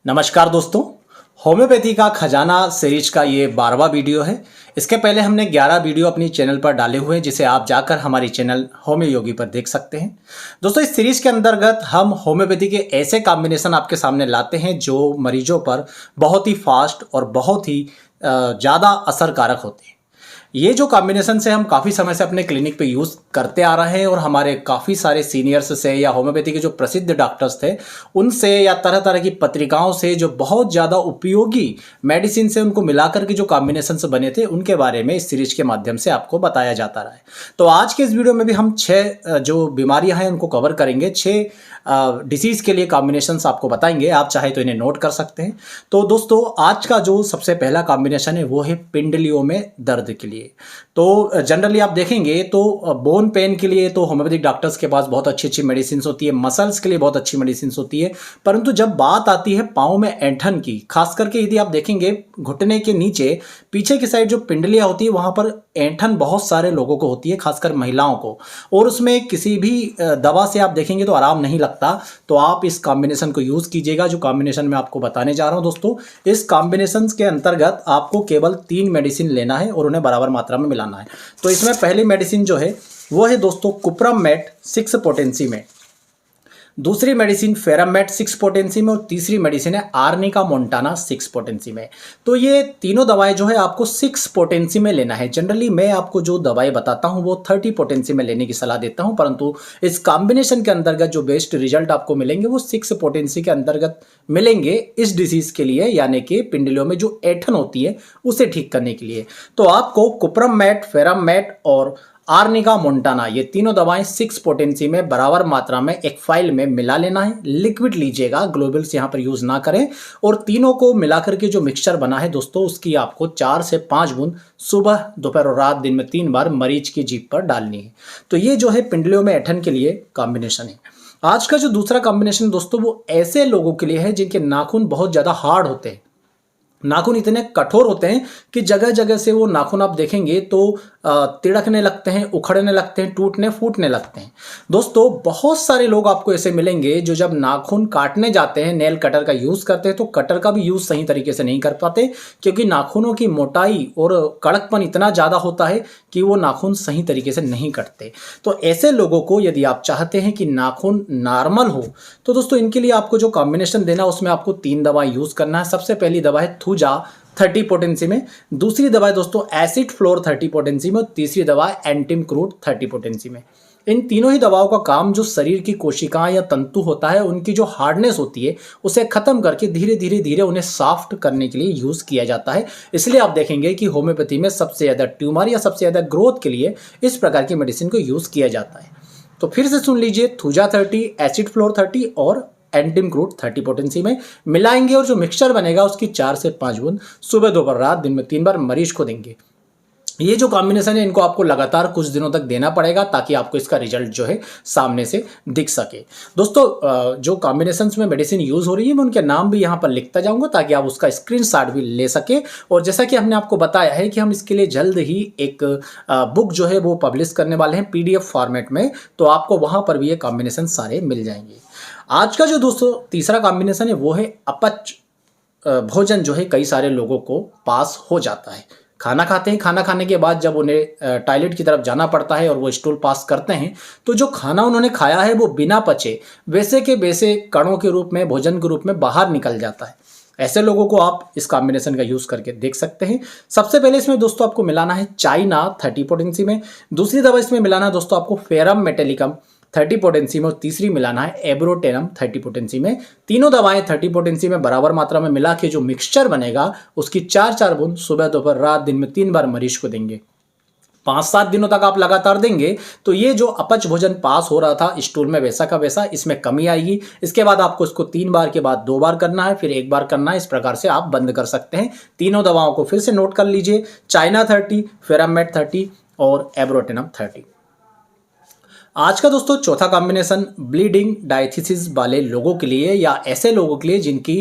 नमस्कार दोस्तों, होम्योपैथी का खजाना सीरीज का ये 12वां वीडियो है। इसके पहले हमने 11 वीडियो अपनी चैनल पर डाले हुए हैं जिसे आप जाकर हमारी चैनल होम्यो योगी पर देख सकते हैं। दोस्तों, इस सीरीज के अंतर्गत हम होम्योपैथी के ऐसे कॉम्बिनेशन आपके सामने लाते हैं जो मरीजों पर बहुत ही फास्ट और बहुत ही ज़्यादा असरकारक होते हैं। ये जो कॉम्बिनेशन से हम काफ़ी समय से अपने क्लिनिक पे यूज़ करते आ रहे हैं और हमारे काफ़ी सारे सीनियर्स से या होम्योपैथी के जो प्रसिद्ध डॉक्टर्स थे उनसे या तरह तरह की पत्रिकाओं से जो बहुत ज़्यादा उपयोगी मेडिसिन से उनको मिलाकर के जो कॉम्बिनेशन बने थे उनके बारे में इस सीरीज के माध्यम से आपको बताया जाता रहा है। तो आज के इस वीडियो में भी हम 6 जो बीमारियां हैं उनको कवर करेंगे। 6 डिसीज़ के लिए कॉम्बिनेशंस आपको बताएंगे, आप चाहे तो इन्हें नोट कर सकते हैं। तो दोस्तों, आज का जो सबसे पहला कॉम्बिनेशन है वो है पिंडलियों में दर्द के लिए। तो जनरली आप देखेंगे तो बोन पेन के लिए तो होम्योपैथिक डॉक्टर्स के पास बहुत अच्छी अच्छी मेडिसिन होती है, मसल्स के लिए बहुत अच्छी मेडिसिन होती है, परंतु जब बात आती है पाँव में ऐंठन की, खास करके यदि आप देखेंगे घुटने के नीचे पीछे की साइड जो पिंडलियाँ होती है वहाँ पर ऐंठन बहुत सारे लोगों को होती है, खासकर महिलाओं को, और उसमें किसी भी दवा से आप देखेंगे तो आराम नहीं लगता। तो आप इस कॉम्बिनेशन को यूज़ कीजिएगा जो कॉम्बिनेशन मैं आपको बताने जा रहा हूँ। दोस्तों, इस कॉम्बिनेशन के अंतर्गत आपको केवल 3 मेडिसिन लेना है और उन्हें बराबर मात्रा में मिलाना है। तो इसमें पहली मेडिसिन जो है वो है दोस्तों कुप्रम मैट 6 पोटेंसी में, दूसरी मेडिसिन फेरम मैट 6 पोटेंसी में, और तीसरी मेडिसिन है आर्निका मोंटाना 6 पोटेंसी में। तो ये तीनों दवाएं जो है आपको 6 पोटेंसी में लेना है। जनरली मैं आपको जो दवाएं बताता हूं वो 30 पोटेंसी में लेने की सलाह देता हूं, परंतु इस कॉम्बिनेशन के अंतर्गत जो बेस्ट रिजल्ट आपको मिलेंगे वो 6 पोटेंसी के अंतर्गत मिलेंगे इस डिसीज के लिए, यानी कि पिंडलियों में जो ऐंठन होती है उसे ठीक करने के लिए। तो आपको कुप्रम मैट, फेरम मैट और आर्निका मोंटाना ये तीनों दवाएं 6 पोटेंसी में बराबर मात्रा में एक फाइल में मिला लेना है। लिक्विड लीजिएगा, ग्लोबल्स यहाँ पर यूज ना करें, और तीनों को मिलाकर के जो मिक्सचर बना है दोस्तों उसकी आपको 4 से 5 बूंद सुबह, दोपहर और रात दिन में 3 बार मरीज की जीभ पर डालनी है। तो ये जो है पिंडलियों में ऐंठन के लिए कॉम्बिनेशन है। आज का जो दूसरा कॉम्बिनेशन दोस्तों वो ऐसे लोगों के लिए है जिनके नाखून बहुत ज़्यादा हार्ड होते हैं, नाखून इतने कठोर होते हैं कि जगह जगह से वो नाखून आप देखेंगे तो तिड़कने लगते हैं, उखड़ने लगते हैं, टूटने फूटने लगते हैं। दोस्तों, बहुत सारे लोग आपको ऐसे मिलेंगे जो जब नाखून काटने जाते हैं, नेल कटर का यूज़ करते हैं, तो कटर का भी यूज़ सही तरीके से नहीं कर पाते क्योंकि नाखूनों की मोटाई और कड़कपन इतना ज़्यादा होता है कि वो नाखून सही तरीके से नहीं कटते। तो ऐसे लोगों को यदि आप चाहते हैं कि नाखून नॉर्मल हो तो दोस्तों इनके लिए आपको जो कॉम्बिनेशन देना है उसमें आपको 3 दवाएं यूज़ करना है। सबसे पहली दवा है थूजा 30 पोटेंसी में, दूसरी दवा है दोस्तों एसिड फ्लोर 30 पोटेंसी में, और तीसरी दवा है एंटिम क्रूड 30 पोटेंसी में। इन तीनों ही दवाओं का काम जो शरीर की कोशिकाएं या तंतु होता है उनकी जो हार्डनेस होती है उसे खत्म करके धीरे धीरे धीरे उन्हें सॉफ्ट करने के लिए यूज़ किया जाता है। इसलिए आप देखेंगे कि होम्योपैथी में सबसे ज़्यादा ट्यूमर या सबसे ज़्यादा ग्रोथ के लिए इस प्रकार की मेडिसिन को यूज़ किया जाता है। तो फिर से सुन लीजिए, थूजा 30, एसिड फ्लोर 30 और एंटिम क्रूड 30 पोटेंसी में मिलाएंगे और जो मिक्सचर बनेगा उसकी 4 से 5 बूंद सुबह, दोपहर, रात दिन में 3 बार मरीज को देंगे। ये जो कॉम्बिनेशन है इनको आपको लगातार कुछ दिनों तक देना पड़ेगा ताकि आपको इसका रिजल्ट जो है सामने से दिख सके। दोस्तों, जो कॉम्बिनेशंस में मेडिसिन यूज़ हो रही है मैं उनके नाम भी यहाँ पर लिखता जाऊँगा ताकि आप उसका स्क्रीनशॉट भी ले सके। और जैसा कि हमने आपको बताया है कि हम इसके लिए जल्द ही एक बुक जो है वो पब्लिश करने वाले हैं PDF फॉर्मेट में, तो आपको वहाँ पर भी ये कॉम्बिनेशन सारे मिल जाएंगे। आज का जो दोस्तों तीसरा कॉम्बिनेशन है वो है अपच भोजन जो है कई सारे लोगों को पास हो जाता है। खाना खाते हैं, खाना खाने के बाद जब उन्हें टॉयलेट की तरफ जाना पड़ता है और वो स्टूल पास करते हैं तो जो खाना उन्होंने खाया है वो बिना पचे वैसे के वैसे कणों के रूप में, भोजन के रूप में बाहर निकल जाता है। ऐसे लोगों को आप इस कॉम्बिनेशन का यूज़ करके देख सकते हैं। सबसे पहले इसमें दोस्तों आपको मिलाना है चाइना 30 पोटेंसी में, दूसरी दवा इसमें मिलाना है दोस्तों आपको फेरम मेटेलिकम 30 पोटेंसी में, और तीसरी मिलाना है एब्रोटेनम 30 पोटेंसी में। तीनों दवाएं 30 पोटेंसी में बराबर मात्रा में मिला के जो मिक्सचर बनेगा उसकी 4-4 बूंद सुबह, दोपहर, रात दिन में 3 बार मरीज को देंगे। 5-7 दिनों तक आप लगातार देंगे तो ये जो अपच भोजन पास हो रहा था स्टूल में वैसा का वैसा इसमें कमी आएगी। इसके बाद आपको इसको 3 बार के बाद 2 बार करना है, फिर 1 बार करना है। इस प्रकार से आप बंद कर सकते हैं। तीनों दवाओं को फिर से नोट कर लीजिए, चाइना 30, फेरामेट 30 और एब्रोटेनम 30। आज का दोस्तों चौथा कॉम्बिनेशन ब्लीडिंग डायथिसिस वाले लोगों के लिए या ऐसे लोगों के लिए जिनकी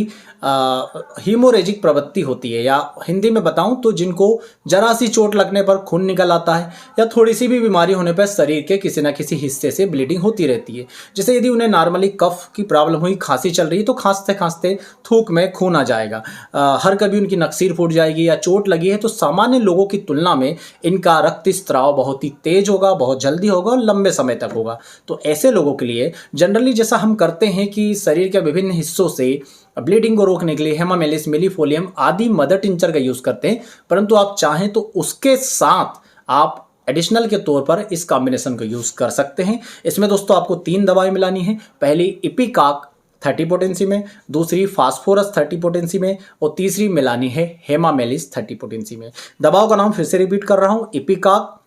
हीमोरेजिक प्रवृत्ति होती है, या हिंदी में बताऊं तो जिनको जरा सी चोट लगने पर खून निकल आता है या थोड़ी सी भी बीमारी होने पर शरीर के किसी न किसी हिस्से से ब्लीडिंग होती रहती है। जैसे यदि उन्हें नॉर्मली कफ की प्रॉब्लम हुई, खांसी चल रही है तो खांसते खांसते थूक में खून आ जाएगा, हर कभी उनकी नक्सीर फूट जाएगी या चोट लगी है तो सामान्य लोगों की तुलना में इनका रक्त स्त्राव बहुत ही तेज होगा, बहुत जल्दी होगा और लंबे समय तक होगा। तो ऐसे लोगों के लिए जनरली जैसा हम करते हैं कि शरीर के विभिन्न हिस्सों से ब्लीडिंग को रोकने के लिए हेमामेलिस, मिलीफोलियम आदि मदर टिंचर का यूज करते हैं, परंतु आप चाहें तो उसके साथ आप एडिशनल के तौर पर इस कॉम्बिनेशन को यूज कर सकते हैं। इसमें दोस्तों आपको 3 दवाएं मिलानी है। पहली इपिकाक 30 पोटेंसी में, दूसरी फास्फोरस 30 पोटेंसी में और तीसरी मिलानी है हेमामेलिस 30 पोटेंसी में। दवाओं का नाम फिर से रिपीट कर रहा हूं, इपिकाक,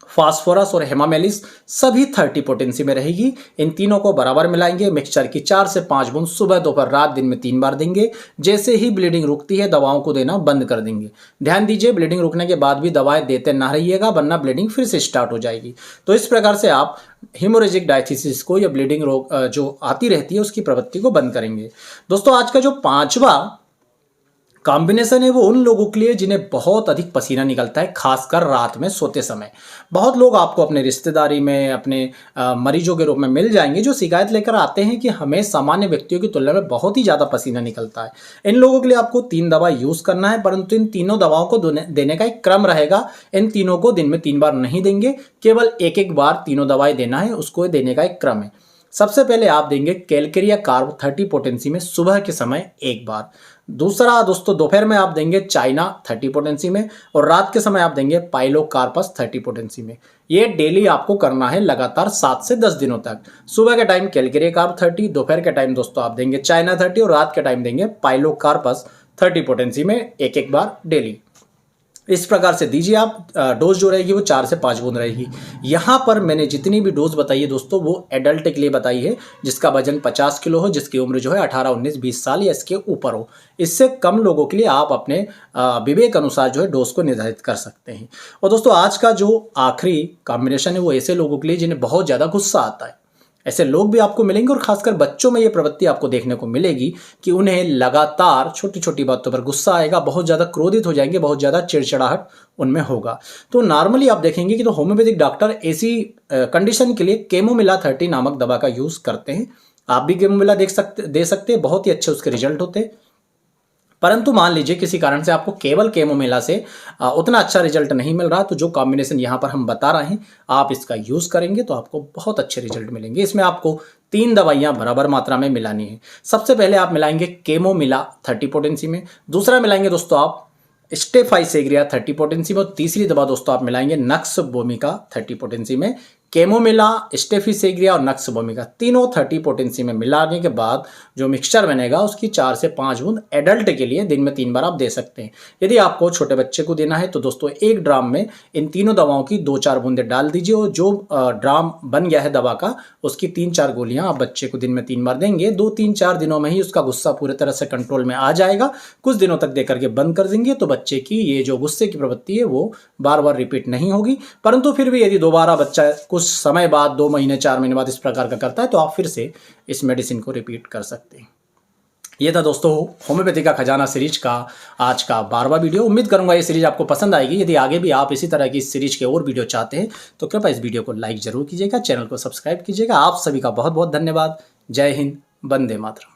फास्फोरस और हेमामेलिस सभी 30 पोटेंसी में रहेगी। इन तीनों को बराबर मिलाएंगे। मिक्सचर की 4 से 5 बूंद सुबह, दोपहर, रात, दिन में 3 बार देंगे। जैसे ही ब्लीडिंग रुकती है दवाओं को देना बंद कर देंगे। ध्यान दीजिए, ब्लीडिंग रुकने के बाद भी दवाएं देते ना रहिएगा, वरना ब्लीडिंग फिर से स्टार्ट हो जाएगी। तो इस प्रकार से आप हीमोरेजिक डायथिसिस को या ब्लीडिंग रोग जो आती रहती है उसकी प्रवृत्ति को बंद करेंगे। दोस्तों आज का जो 5वां कॉम्बिनेशन है वो उन लोगों के लिए जिन्हें बहुत अधिक पसीना निकलता है, खासकर रात में सोते समय। बहुत लोग आपको अपने रिश्तेदारी में, अपने मरीजों के रूप में मिल जाएंगे जो शिकायत लेकर आते हैं कि हमें सामान्य व्यक्तियों की तुलना में बहुत ही ज़्यादा पसीना निकलता है। इन लोगों के लिए आपको 3 दवा यूज़ करना है, परंतु इन तीनों दवाओं को देने का एक क्रम रहेगा। इन तीनों को दिन में 3 बार नहीं देंगे, केवल एक बार तीनों दवाएं देना है, उसको देने का एक क्रम है। सबसे पहले आप देंगे कैलकेरिया कार्ब 30 पोटेंसी में सुबह के समय 1 बार। दूसरा दोस्तों दोपहर में आप देंगे चाइना 30 पोटेंसी में और रात के समय आप देंगे पाइलोकार्पस 30 पोटेंसी में। ये डेली आपको करना है लगातार 7 से 10 दिनों तक। सुबह के टाइम कैलकेरिया कार्ब 30, दोपहर के टाइम दोस्तों आप देंगे चाइना 30 और रात के टाइम देंगे पाइलोकार्पस 30 पोटेंसी में एक बार डेली। इस प्रकार से दीजिए आप। डोज जो रहेगी वो 4 से 5 बूंद रहेगी। यहाँ पर मैंने जितनी भी डोज बताई है दोस्तों वो एडल्ट के लिए बताई है, जिसका वजन 50 किलो हो, जिसकी उम्र जो है 18, 19, 20 साल या इसके ऊपर हो। इससे कम लोगों के लिए आप अपने विवेक अनुसार जो है डोज को निर्धारित कर सकते हैं। और दोस्तों आज का जो आखिरी कॉम्बिनेशन है वो ऐसे लोगों के लिए जिन्हें बहुत ज़्यादा गुस्सा आता है। ऐसे लोग भी आपको मिलेंगे और खासकर बच्चों में ये प्रवृत्ति आपको देखने को मिलेगी कि उन्हें लगातार छोटी छोटी बातों पर गुस्सा आएगा, बहुत ज़्यादा क्रोधित हो जाएंगे, बहुत ज़्यादा चिड़चिड़ाहट उनमें होगा। तो नॉर्मली आप देखेंगे कि तो होम्योपैथिक डॉक्टर ऐसी कंडीशन के लिए कैमोमिला 30 नामक दवा का यूज़ करते हैं। आप भी कैमोमिला दे सकते हैं, बहुत ही अच्छे उसके रिजल्ट होते हैं। परंतु मान लीजिए किसी कारण से आपको केवल कैमोमिला से उतना अच्छा रिजल्ट नहीं मिल रहा, तो जो कॉम्बिनेशन यहाँ पर हम बता रहे हैं आप इसका यूज़ करेंगे तो आपको बहुत अच्छे रिजल्ट मिलेंगे। इसमें आपको 3 दवाइयाँ बराबर मात्रा में मिलानी है। सबसे पहले आप मिलाएंगे कैमोमिला 30 पोटेंसी में, दूसरा मिलाएंगे दोस्तों आप स्टेफाइसेग्रिया 30 पोटेंसी में और तीसरी दवा दोस्तों आप मिलाएंगे नक्स वोमिका 30 पोटेंसी में। कैमोमिला, स्टेफाइसेग्रिया और नक्स वोमिका तीनों 30 पोटेंसी में मिलाने के बाद जो मिक्सचर बनेगा उसकी 4 से 5 बूंद एडल्ट के लिए दिन में 3 बार आप दे सकते हैं। यदि आपको छोटे बच्चे को देना है तो दोस्तों 1 ड्राम में इन तीनों दवाओं की 2-4 बूंदें डाल दीजिए और जो ड्राम बन गया है दवा का उसकी 3-4 गोलियां आप बच्चे को दिन में 3 बार देंगे। 2-3-4 दिनों में ही उसका गुस्सा पूरी तरह से कंट्रोल में आ जाएगा। कुछ दिनों तक दे करके बंद कर देंगे तो बच्चे की ये जो गुस्से की प्रवृत्ति है वो बार बार रिपीट नहीं होगी। परंतु फिर भी यदि दोबारा बच्चा कुछ समय बाद 2 महीने 4 महीने बाद इस प्रकार का करता है तो आप फिर से इस मेडिसिन को रिपीट कर सकते हैं। ये था दोस्तों होम्योपैथी का खजाना सीरीज का आज का 12वां वीडियो। उम्मीद करूंगा ये सीरीज आपको पसंद आएगी। यदि आगे भी आप इसी तरह की इस सीरीज के और वीडियो चाहते हैं तो कृपया इस वीडियो को लाइक जरूर कीजिएगा, चैनल को सब्सक्राइब कीजिएगा। आप सभी का बहुत बहुत धन्यवाद। जय हिंद, वंदे मातरम।